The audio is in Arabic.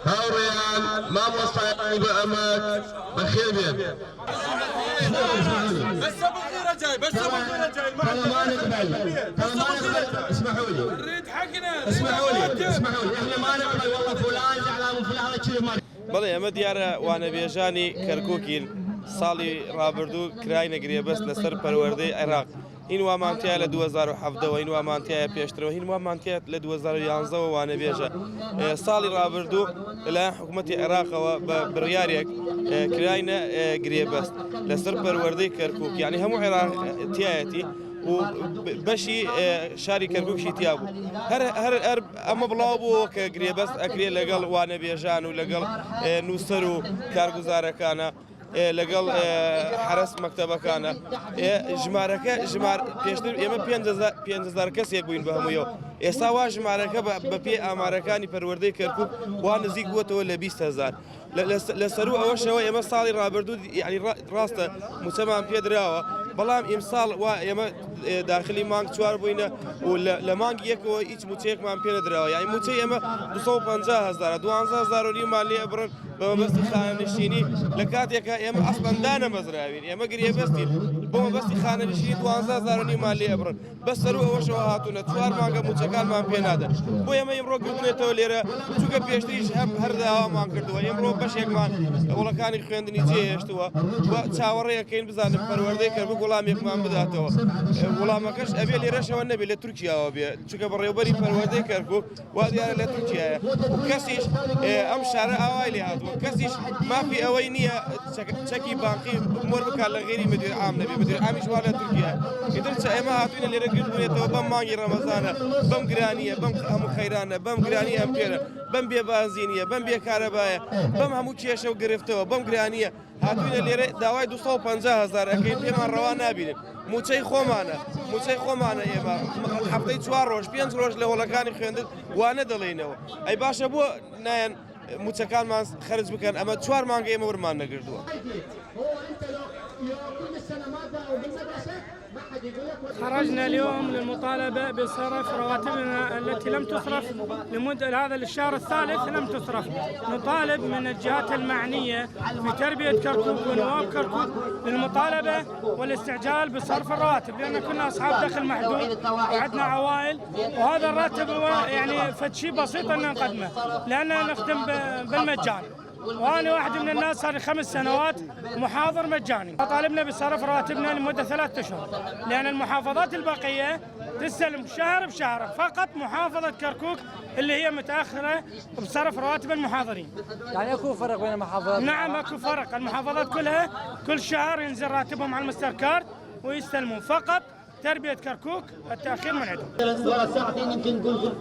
هاوريان ما مستعد بأمك بخيبين بس ابو غيره جاي ما نقبل اسمحوا لي نريد حقنا اسمحوا لي احنا ما نقبل والله فلان زعلان من فلان كذا ما بەڵێ ئەمە دیارە وانەبێژانی کەرکووکین ساڵی ڕابردوو کرای نەگریە بەست لەسەر پەروەردەی عێراق هین وامانتیایە لە 2017ەوە هین وامانتیایە پێشترەوە هین وامانتیایە لە 2011ەوە وانەبێژە ساڵی ڕابردوو لەلایەن حکوومەتی عێراقەوە بە بڕیارێک کراینە گرێبەست لەسەر پەروەردەی کەرکووک یعنی هەموو عێراقیەتی و بەشی شاری کەرکووکشی تیا بوو هەر ئەمە بڵاو بوو کە گرێبەست ئەکرێ لەگەڵ وانەبێژان و لەگەڵ نووسەر و کارگوزارەکانە لەگەڵ حرس مەکتەبەکانە ژمارەکە پێشتر ئێمە 5,000 کەسێک بووین بە هەموویەوە ئێستا وا ژمارەکە بە پێ ئامارەکانی پەروەردەی کەرکووک وا نزیک بووەتەوە لە 20,000 لەسەرو ئەوەشەوە ئێمە ساڵی ڕابردوو یعنی ڕاستە موچەمان پێدراوە بەڵام ئیمساڵ وا ئێمە داخلی مانگ 4 بووینە و لە مانگی یەکەوە هیچ موچەیەکمان پێ نەدراوە یعنی موچەی ئێمە 250,000 12,000 لێ بڕن بە مەبەستی خانەنشینی لە کاتێکە ئێمە ئەسڵەن دانەمەزراوین ئێمە گرێبەستین بۆ مەبەستی خانەنشینی 12,000 لێ بڕن بەسەر ئەوەشەوە هاتوونە 4 مانگە موچەکانمان پێ نادەن بۆ ئێمە ئەمڕۆ گرتنێتەوە لێرە چونکە پێشتریش هەرداوامان کردووە ئێمڕۆ بەشێکمان وڵەکانی خوێندنی جێهێشتووە چاوەڕێیەکەین بزانم پەروەردەی کەرکووک وەڵامێکمان بداتەوە وەڵامەکەش ئەبێ لێرەشەوە نەبێت لە تورکیاوە بێ چونکە بەڕێوەبەری پەروەردەی کەرکووک وا دیارە لە تورکیایە کەسیش ئەم شارە ئاوای لێ هاتووە کەسیش مافی ئەوەی نییە چەکی بانقی مۆر بکات لە غێری مدیر عام نەبێ مدیر عامیش وا لە تورکیایە ئیتر ئێمە هاتووینە لێرە گرتبوونێتەوە بەم مانگی ڕەمەزانە بەم گرانیە بەم هەموو خەیرانە بەم گرانی ئەمپێرە بەم بێبازینیە بەم بێکارەبایە بەم هەموو کێشە و گرفتەوە بەم گرانیە هاتووینە لێرە داوای 250,000 ئەەکەین پێمان ڕەوا نابینن موچەی خۆمانە ئێمە هەفتەی 4 ڕۆژ 5 ڕۆژ لە وڵەکانی خوێندن وانە دەڵێنەوە ئەی باشە بۆ نایەن موچەکانمان خەرج بکەن ئەمە 4 مانگە ئێمە ورمان نەگردووە خرجنا اليوم للمطالبة بصرف رواتبنا التي لم تصرف لمدة هذا الشهر الثالث لم تصرف. نطالب من الجهات المعنية في تربية كركوك ونواب كركوك للمطالبة والاستعجال بصرف الرواتب لأن كنا أصحاب دخل محدود وعندنا عوائل وهذا الراتب هو يعني فد شيء بسيط أن نقدمه لأننا نخدم بالمجان. وأنا واحد من الناس صار لي 5 سنوات محاضر مجاني. طالبنا بصرف رواتبنا لمدة 3 أشهر لأن المحافظات البقية تستلم شهر بشهر فقط محافظة كركوك اللي هي متأخرة بصرف رواتب المحاضرين. يعني اكو فرق بين المحافظات؟ نعم اكو فرق، المحافظات كلها كل شهر ينزل راتبهم على المستر كارد ويستلمون، فقط تربية كركوك التأخير من عندهم. ساعتين يمكن نقول